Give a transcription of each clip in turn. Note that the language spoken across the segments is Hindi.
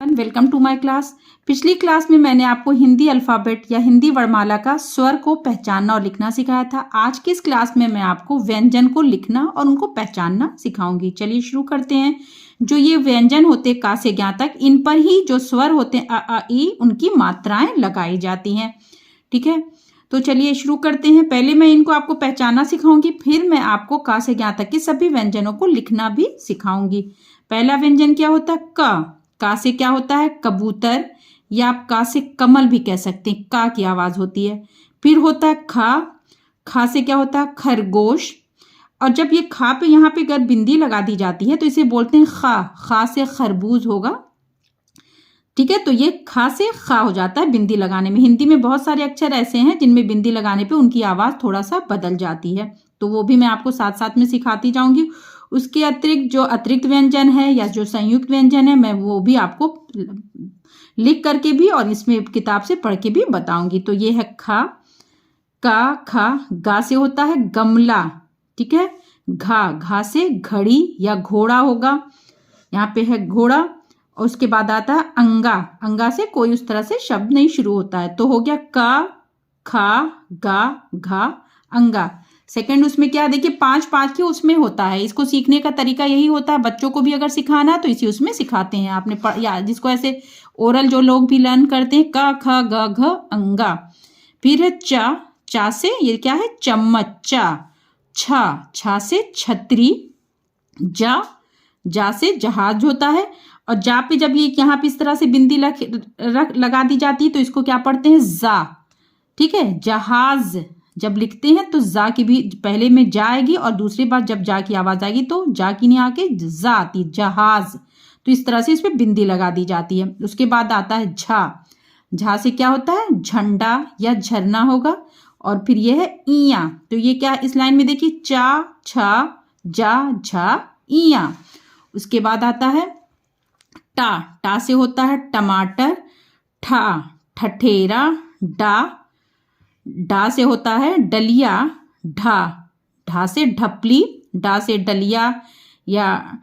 Welcome to my class. पिछली क्लास में मैंने आपको हिंदी अल्फ़ाबेट या हिंदी वर्णमाला का स्वर को पहचानना और लिखना सिखाया था। आज की इस क्लास में मैं आपको व्यंजन को लिखना और उनको पहचानना सिखाऊंगी। चलिए शुरू करते हैं। जो ये व्यंजन होते का से ज्ञा तक, इन पर ही जो स्वर होते हैं अ ई, उनकी मात्राएं लगाई जाती हैं। ठीक है, तो चलिए शुरू करते हैं। पहले मैं इनको आपको पहचानना सिखाऊंगी, फिर मैं आपको का से ज्ञा तक के सभी व्यंजनों को लिखना भी सिखाऊंगी। पहला व्यंजन क्या होता है? का से क्या होता है? कबूतर, या आप का से कमल भी कह सकते हैं, का की आवाज होती है। फिर होता है खा से क्या होता है? खरगोश। और जब ये खा पे यहाँ पे अगर बिंदी लगा दी जाती है तो इसे बोलते हैं खा से खरबूज होगा। ठीक है, तो ये खा से खा हो जाता है बिंदी लगाने में। हिंदी में बहुत सारे अक्षर ऐसे हैं जिनमें बिंदी लगाने पे उनकी आवाज थोड़ा सा बदल जाती है, तो वो भी मैं आपको साथ साथ में सिखाती जाऊंगी। उसके अतिरिक्त जो अतिरिक्त व्यंजन है या जो संयुक्त व्यंजन है, मैं वो भी आपको लिख करके भी और इसमें किताब से पढ़ के भी बताऊंगी। तो ये है खा गा से होता है गमला। ठीक है, घा से घड़ी या घोड़ा होगा, यहाँ पे है घोड़ा। और उसके बाद आता है अंगा से कोई उस तरह से शब्द नहीं शुरू होता है, तो हो गया खा गा घा अंगा। सेकंड उसमें क्या, देखिए 5-5 के उसमें होता है। इसको सीखने का तरीका यही होता है, बच्चों को भी अगर सिखाना तो इसी उसमें सिखाते हैं। आपने या जिसको ऐसे ओरल जो लोग भी लर्न करते हैं, का ख ग घ अंगा। फिर है चा से ये क्या है? चम्मच। छा से छतरी। जा से जहाज होता है। और जा पे जब ये यहाँ पे इस तरह से बिंदी लगा दी जाती है तो इसको क्या पढ़ते हैं? जा। ठीक है, जहाज जब लिखते हैं तो जा की भी पहले में जा आएगी और दूसरी बार जब जा की आवाज आएगी तो जा की नहीं आके जा आती, जहाज। तो इस तरह से इस पे बिंदी लगा दी जाती है। उसके बाद आता है झा से क्या होता है? झंडा या झरना होगा। और फिर ये है इया, तो ये क्या इस लाइन में देखिए, छा जा झा इया। उसके बाद आता है टा से होता है टमाटर। ठठेरा। डा से होता है डलिया। ढा से ढपली। डा से डलिया या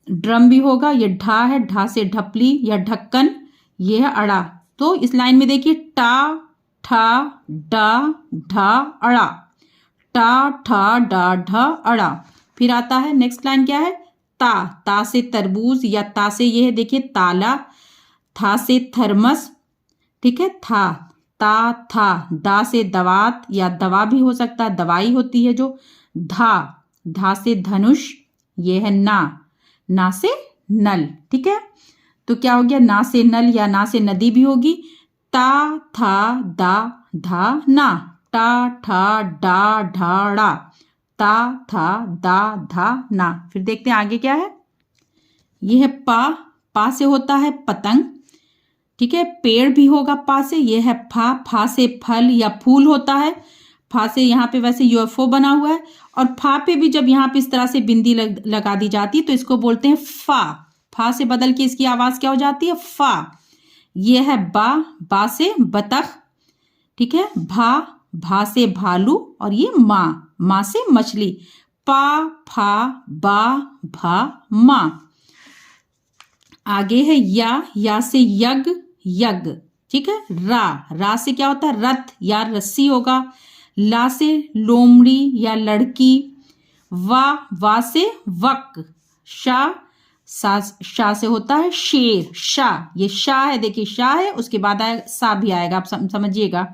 ड्रम भी होगा। ये ढा है, ढा से ढपली या ढक्कन। ये है अड़ा। तो इस लाइन में देखिए ठा डा ढा अड़ा। ठा डा ढा अड़ा। फिर आता है नेक्स्ट लाइन क्या है? ता से तरबूज या ता से ये है देखिए ताला। था से थर्मस। ठीक है, था दा से दवात या दवा भी हो सकता है, दवाई होती है जो। धा से धनुष। ये है ना से नल। ठीक है, तो क्या हो गया? ना से नल या ना से नदी भी होगी। था दा धा ना। ठा डा ढा ड़ा। था दा धा ना। फिर देखते हैं आगे क्या है। यह है पा से होता है पतंग। ठीक है, पेड़ भी होगा पा से। यह है फा से फल या फूल होता है। फा से यहाँ पे वैसे यूएफओ बना हुआ है। और फा पे भी जब यहाँ पे इस तरह से बिंदी लगा दी जाती है तो इसको बोलते हैं फा से बदल के इसकी आवाज क्या हो जाती है? फा। यह है बा से बतख। ठीक है, भा से भालू। और ये माँ से मछली। फा बा भा माँ। आगे है या से यग। ठीक है, रा से क्या होता है? रथ या रस्सी होगा। ला से लोमड़ी या लड़की। वा से वक। शा से होता है शेर। ये शाह है, देखिए शाह है, उसके बाद आएगा सा भी आएगा, आप समझिएगा।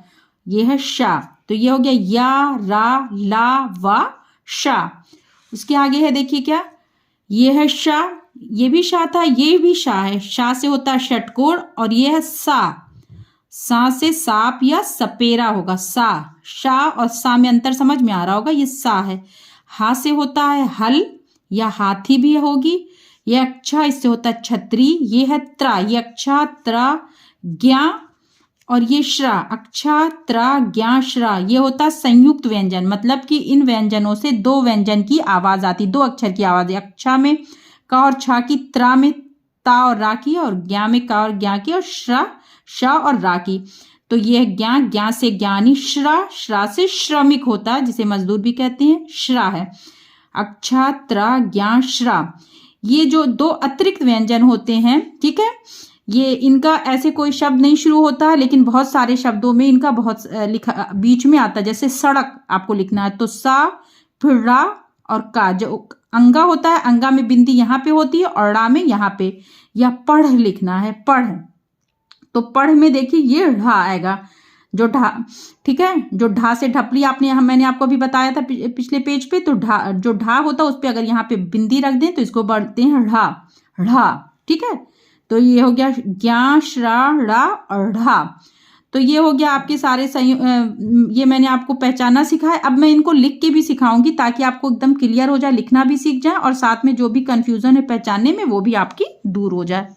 ये है शाह। तो ये हो गया या रा ला वा शाह। उसके आगे है देखिए क्या, ये है शाह। ये भी शाह था, ये भी शाह है। शाह से होता है षटकोण। और ये है सा से सांप या सपेरा होगा। शाह और सा में अंतर समझ में आ रहा होगा, ये सा है। हा से होता है हल या हाथी भी होगी। ये अक्षा, इससे होता है छतरी। ये है त्रा, ये अक्षा त्रा ज्ञा। और ये श्रा, अक्षा त्रा ज्ञा श्रा, ये होता है संयुक्त व्यंजन। मतलब कि इन व्यंजनों से दो व्यंजन की आवाज आती, दो अक्षर की आवाज। अक्षा में का और छा की, त्रा में ता और रा की, और ज्ञा में का और ज्ञा की, और शा और रा की। तो ये ज्ञा से ज्ञानी। श्रा से श्रमिक होता है, जिसे मजदूर भी कहते हैं, श्रा है। अक्षा त्रा ज्ञा श्रा, ये जो दो अतिरिक्त व्यंजन होते हैं, ठीक है, ये इनका ऐसे कोई शब्द नहीं शुरू होता है, लेकिन बहुत सारे शब्दों में इनका बहुत लिखा बीच में आता है। जैसे सड़क आपको लिखना है तो सा, फिर रा और का। जो अंगा होता है, अंगा में बिंदी यहाँ पे होती है और रा में यहाँ पे। या पढ़ लिखना है, पढ़, तो पढ़ में देखिए ये ढा आएगा, जो ढा, ठीक है। जो ढा से ढपली मैंने आपको अभी बताया था पिछले पेज पे, तो जो ढा होता है उस पे अगर यहाँ पे बिंदी रख दें तो इसको बढ़ते हैं ढा, ढा, ठीक है। तो ये हो गया ज्ञा, श्रा, रा और ढा। तो ये हो गया आपके सारे ये मैंने आपको पहचाना सिखाया। अब मैं इनको लिख के भी सिखाऊंगी ताकि आपको एकदम क्लियर हो जाए, लिखना भी सीख जाए और साथ में जो भी कंफ्यूजन है पहचानने में वो भी आपकी दूर हो जाए।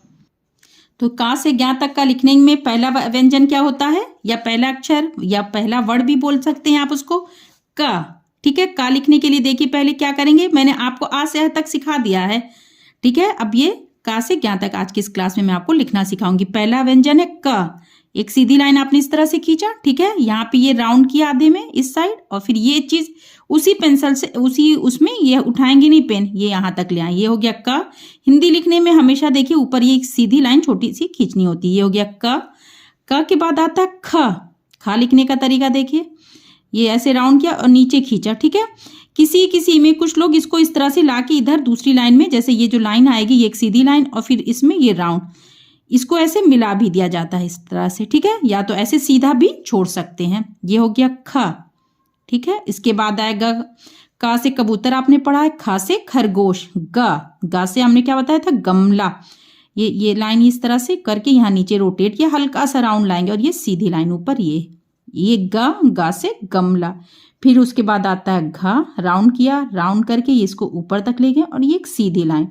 तो का से ज्ञा तक का लिखने में पहला व्यंजन क्या होता है, या पहला अक्षर या पहला वर्ड भी बोल सकते हैं आप उसको, का, ठीक है। का लिखने के लिए देखिए पहले क्या करेंगे, मैंने आपको आ से तक सिखा दिया है, ठीक है। अब ये का से ज्ञा तक आज की इस क्लास में मैं आपको लिखना सिखाऊंगी। पहला व्यंजन है क। एक सीधी लाइन आपने इस तरह से खींचा, ठीक है। यहाँ पे ये राउंड किया आधे में इस साइड, और फिर ये चीज उसी पेंसिल से उसमें ये उठाएंगे नहीं पेन, ये यहाँ तक ले आए। ये हो गया क। हिंदी लिखने में हमेशा देखिए ऊपर ये एक सीधी लाइन छोटी सी खींचनी होती है। ये हो गया क। क के बाद आता है ख। ख लिखने का तरीका देखिए, ये ऐसे राउंड किया और नीचे खींचा, ठीक है। किसी में कुछ लोग इसको इस तरह से लाके इधर दूसरी लाइन में, जैसे ये जो लाइन आएगी ये एक सीधी लाइन और फिर इसमें ये राउंड, इसको ऐसे मिला भी दिया जाता है इस तरह से, ठीक है। या तो ऐसे सीधा भी छोड़ सकते हैं। ये हो गया ख, ठीक है। इसके बाद आएगा का से कबूतर आपने पढ़ा है, खा से खरगोश, गा से हमने क्या बताया था, गमला। ये लाइन इस तरह से करके यहाँ नीचे रोटेट किया, हल्का सा राउंड लाएंगे और ये सीधी लाइन ऊपर, ये गा से गमला। फिर उसके बाद आता है घा, राउंड किया, राउंड करके ये इसको ऊपर तक ले गए और ये एक सीधी लाइन।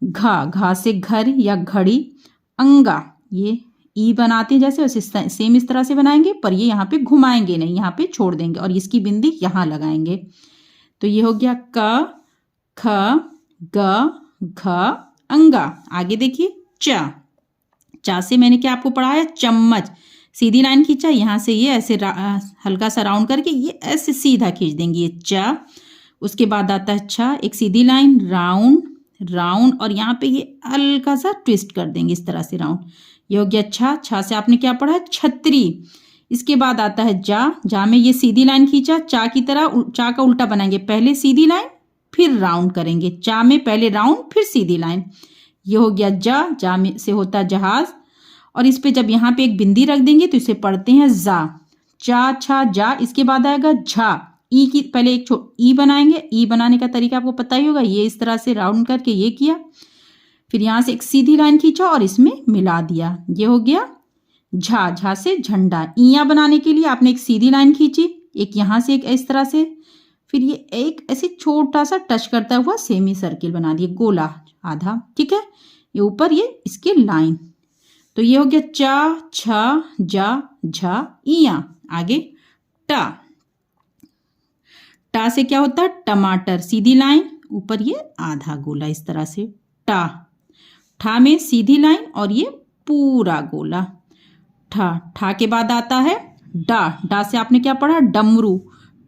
घा से घर या घड़ी। अंगा, ये ई बनाते हैं जैसे वैसे सेम इस तरह से बनाएंगे, पर ये यहाँ पे घुमाएंगे नहीं, यहाँ पे छोड़ देंगे और इसकी बिंदी यहाँ लगाएंगे। तो ये हो गया क, ख, ग, घ, अंगा। आगे देखिए चा से मैंने क्या आपको पढ़ाया, चम्मच। सीधी लाइन खींचा, यहाँ से ये ऐसे हल्का सा राउंड करके ये ऐसे सीधा खींच देंगे, ये चा। उसके बाद आता है छा, एक सीधी लाइन, राउंड और यहाँ पे ये हल्का सा ट्विस्ट कर देंगे इस तरह से राउंड। ये हो गया छा से आपने क्या पढ़ा है, छतरी। इसके बाद आता है जा में ये सीधी लाइन खींचा, चा की तरह, चा का उल्टा बनाएंगे, पहले सीधी लाइन फिर राउंड करेंगे। चा में पहले राउंड फिर सीधी लाइन। ये हो गया जा में से होता है जहाज, और इस पे जब यहाँ पे एक बिंदी रख देंगे तो इसे पढ़ते हैं जा, छा जा। इसके बाद आएगा झा, ई की पहले एक ई बनाएंगे। ई बनाने का तरीका आपको पता ही होगा, ये इस तरह से राउंड करके ये किया, फिर यहाँ से एक सीधी लाइन खींचा और इसमें मिला दिया। ये हो गया झा से झंडा। ईया बनाने के लिए आपने एक सीधी लाइन खींची, एक यहाँ से एक इस तरह से, फिर ये एक ऐसे छोटा सा टच करता हुआ सेमी सर्किल बना दिए, गोला आधा, ठीक है। ये ऊपर ये इसके लाइन। तो ये हो गया चा, छा, जा, झा, इया। आगे टा से क्या होता है, टमाटर। सीधी लाइन, ऊपर ये आधा गोला इस तरह से, ठा में सीधी लाइन और ये पूरा गोला। ठा के बाद आता है डा से आपने क्या पढ़ा, डमरू।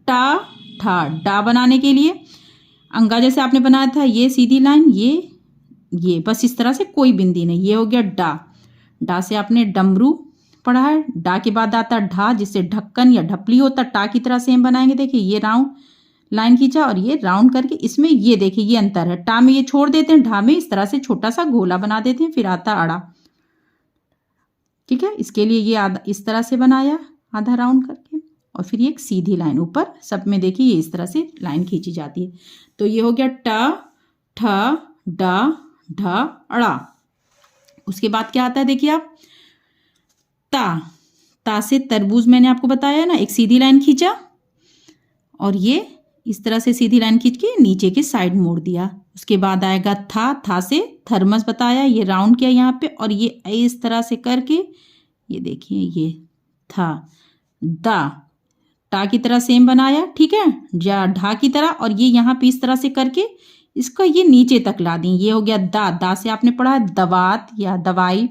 डा बनाने के लिए अंगा जैसे आपने बनाया था, ये सीधी लाइन, ये बस इस तरह से, कोई बिंदी नहीं। ये हो गया डा से आपने डमरू पढ़ा है। डा के बाद आता ढा, जिससे ढक्कन या ढपली होता, टा की तरह सेम बनाएंगे। देखिए ये राउंड लाइन खींचा और ये राउंड करके इसमें ये देखिए ये अंतर है, टा में ये छोड़ देते हैं, ढा में इस तरह से छोटा सा गोला बना देते हैं। फिर आता अड़ा, ठीक है। इसके लिए ये आधा इस तरह से बनाया, आधा राउंड करके, और फिर ये एक सीधी लाइन ऊपर, सब में देखिए ये इस तरह से लाइन खींची जाती है। तो ये हो गया ठ, डा, ढा, अड़ा। उसके बाद क्या आता है देखिए आप, ता से तरबूज मैंने आपको बताया ना, एक सीधी लाइन खींचा और ये इस तरह से सीधी लाइन खींच के नीचे के साइड मोड़ दिया। उसके बाद आएगा था से थर्मस बताया, ये राउंड किया यहाँ पे और ये इस तरह से करके ये देखिए ये था। टा की तरह सेम बनाया, ठीक है, ढा की तरह, और ये यहाँ पे इस तरह से करके इसका ये नीचे तक ला दी। ये हो गया दा से आपने पढ़ा है दवात या दवाई।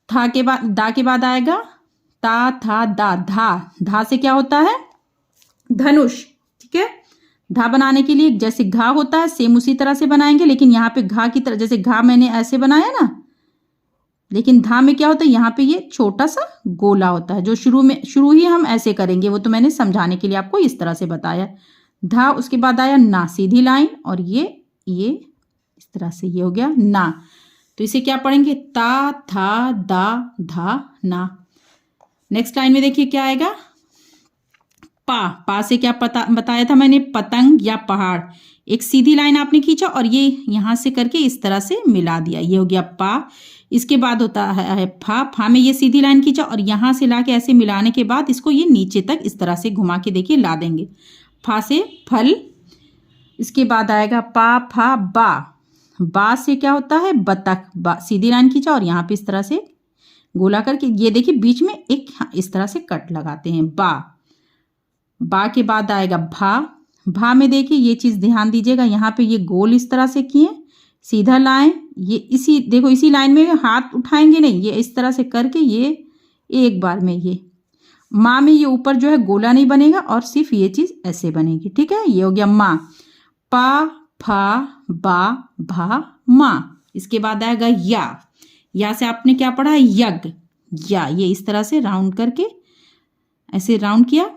दा के बाद आएगा था धा से क्या होता है, धनुष, ठीक है। धा बनाने के लिए जैसे घा होता है सेम उसी तरह से बनाएंगे, लेकिन यहाँ पे घा की तरह, जैसे घा मैंने ऐसे बनाया ना, लेकिन धा में क्या होता है, यहाँ पे ये छोटा सा गोला होता है, जो शुरू ही हम ऐसे करेंगे, वो तो मैंने समझाने के लिए आपको इस तरह से बताया। धा, उसके बाद आया ना, सीधी लाइन, और ये इस तरह से, ये हो गया ना। तो इसे क्या पढ़ेंगे, ता, था, दा, धा, ना। नेक्स्ट लाइन में देखिए क्या आएगा, पा से क्या बताया था मैंने, पतंग या पहाड़। एक सीधी लाइन आपने खींचा और ये यहां से करके इस तरह से मिला दिया, ये हो गया पा। इसके बाद होता है फा में ये सीधी लाइन खींचा और यहां से लाके ऐसे मिलाने के बाद इसको ये नीचे तक इस तरह से घुमा के देखिए ला देंगे, फा से फल। इसके बाद आएगा पा, फा, बा से क्या होता है, बतख। बा सीधी लाइन खींचा और यहाँ पे इस तरह से गोला करके, ये देखिए बीच में एक इस तरह से कट लगाते हैं, बा के बाद आएगा भा में देखिए ये चीज ध्यान दीजिएगा, यहाँ पे ये गोल इस तरह से किए, सीधा लाएं, ये इसी लाइन में हाथ उठाएंगे नहीं, ये इस तरह से करके ये एक बार में ये माँ में ये ऊपर जो है गोला नहीं बनेगा और सिर्फ ये चीज ऐसे बनेगी, ठीक है। ये हो गया माँ, पा, फा, बा, भा, माँ। इसके बाद आएगा या से आपने क्या पढ़ा, यज्ञ, या ये इस तरह से राउंड करके ऐसे राउंड किया।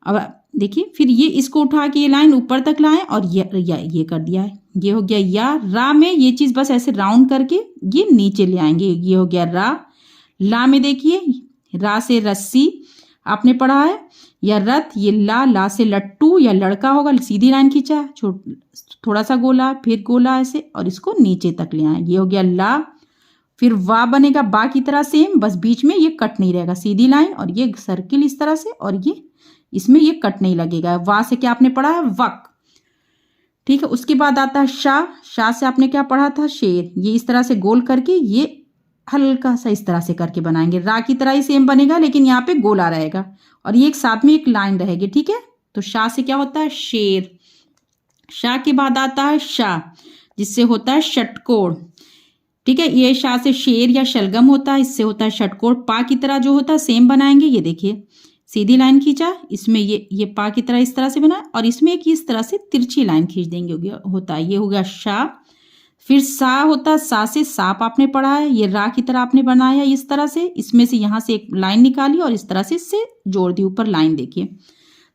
अब देखिए फिर ये इसको उठा के ये लाइन ऊपर तक लाएं और ये कर दिया है, ये हो गया या। रा में ये चीज बस ऐसे राउंड करके ये नीचे ले आएंगे, ये हो गया रा। ला में देखिए रा से रस्सी आपने पढ़ा है, या रथ, ये ला से लट्टू या लड़का होगा, सीधी लाइन खींचा, थोड़ा सा गोला, फिर गोला ऐसे और इसको नीचे तक ले आए, ये हो गया ला। फिर वा बनेगा बा की तरह सेम, बस बीच में ये कट नहीं रहेगा, सीधी लाइन और ये सर्किल इस तरह से, और ये इसमें ये कट नहीं लगेगा। वा से क्या आपने पढ़ा है, वक, ठीक है। उसके बाद आता है शाह से आपने क्या पढ़ा था, शेर। ये इस तरह से गोल करके ये हल्का सा इस तरह से करके बनाएंगे, रा की तरह ही सेम बनेगा लेकिन यहाँ पे गोला रहेगा और ये एक साथ में एक लाइन रहेगी, ठीक है। तो शाह से क्या होता है, शेर। शाह के बाद आता है शाह, जिससे होता है षटकोण, ठीक है। ये शाह से शेर या शलगम होता है, इससे होता है षटकोण। पा की तरह जो होता है सेम बनाएंगे, ये देखिए सीधी लाइन खींचा, इसमें ये पा की तरह इस तरह से बना और इसमें एक इस तरह से तिरछी लाइन खींच देंगे, होता है, ये हो गया शाह। फिर सा होता है, सा से सांप आपने पढ़ा है, ये रा की तरह आपने बनाया इस तरह से, इसमें से यहाँ से एक लाइन निकाली और इस तरह से इससे जोड़ दी, ऊपर लाइन देखिए,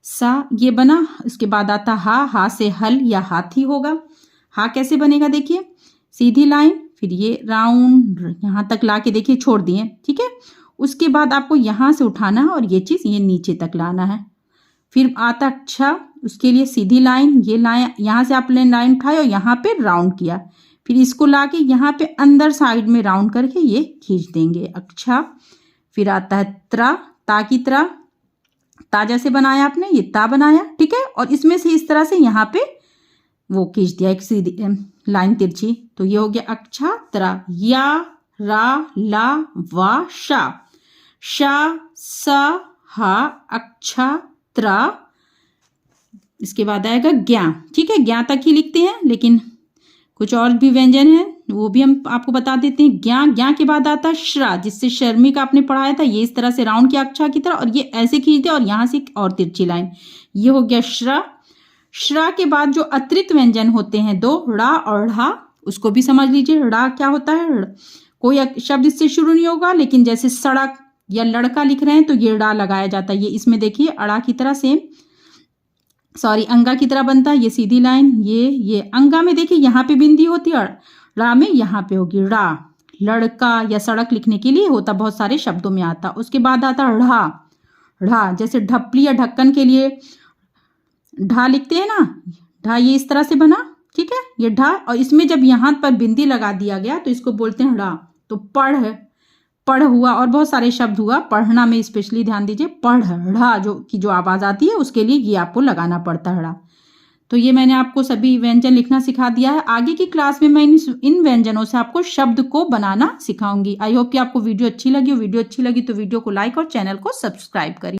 सा ये बना। इसके बाद आता हा से हल या हाथी होगा। हा कैसे बनेगा, देखिए सीधी लाइन, फिर ये राउंड यहाँ तक ला के देखिए छोड़ दिए, ठीक है। उसके बाद आपको यहाँ से उठाना है और ये चीज ये नीचे तक लाना है। फिर आता अच्छा, उसके लिए सीधी लाइन, ये लाइन यहाँ से आपने लाइन उठाई और यहाँ पे राउंड किया, फिर इसको लाके यहाँ पे अंदर साइड में राउंड करके ये खींच देंगे, अच्छा। फिर आता है त्रा, ता की तरह, ता जैसे बनाया आपने, ये ता बनाया, ठीक है। और इसमें से इस तरह से यहाँ पे वो खींच दिया एक सीधी लाइन तिरछी, तो ये हो गया अच्छा त्रा। या, रा, ला, वा, शा, सा, हा, अच्छा, त्रा। इसके बाद आएगा ज्ञा, ठीक है। ज्ञा तक ही लिखते हैं लेकिन कुछ और भी व्यंजन है वो भी हम आपको बता देते हैं। ज्ञा के बाद आता है श्रा, जिससे शर्मी का आपने पढ़ाया था, ये इस तरह से राउंड किया अच्छा की तरह और ये ऐसे खींच दिया और यहाँ से और तिरछी लाइन, ये हो गया श्रा। श्रा के बाद जो अतिरिक्त व्यंजन होते हैं दो, ड़ा और ढ़ा, उसको भी समझ लीजिए। ड़ा क्या होता है, कोई शब्द इससे शुरू नहीं होगा, लेकिन जैसे सड़क या लड़का लिख रहे हैं तो ये ड़ा लगाया जाता है, ये इसमें देखिए अड़ा की तरह सेम, सॉरी अंगा की तरह बनता है, ये सीधी लाइन, ये अंगा में देखिए यहाँ पे बिंदी होती है, रा में यहाँ पे होगी रा। लड़का या सड़क लिखने के लिए होता, बहुत सारे शब्दों में आता। उसके बाद आता ढ़ा, जैसे ढपली या ढक्कन के लिए ढा लिखते हैं ना, ढा ये इस तरह से बना, ठीक है, ये ढा। और इसमें जब यहाँ पर बिंदी लगा दिया गया तो इसको बोलते हैं ढ़ा। तो पढ़ हुआ और बहुत सारे शब्द हुआ, पढ़ना में स्पेशली ध्यान दीजिए, पढ़, ढ़ा जो आवाज आती है उसके लिए ये आपको लगाना पड़ता है ढ़ा। तो ये मैंने आपको सभी व्यंजन लिखना सिखा दिया है। आगे की क्लास में मैं इन व्यंजनों से आपको शब्द को बनाना सिखाऊंगी। आई होप कि आपको वीडियो अच्छी लगी हो। वीडियो अच्छी लगी तो वीडियो को लाइक और चैनल को सब्सक्राइब करिए।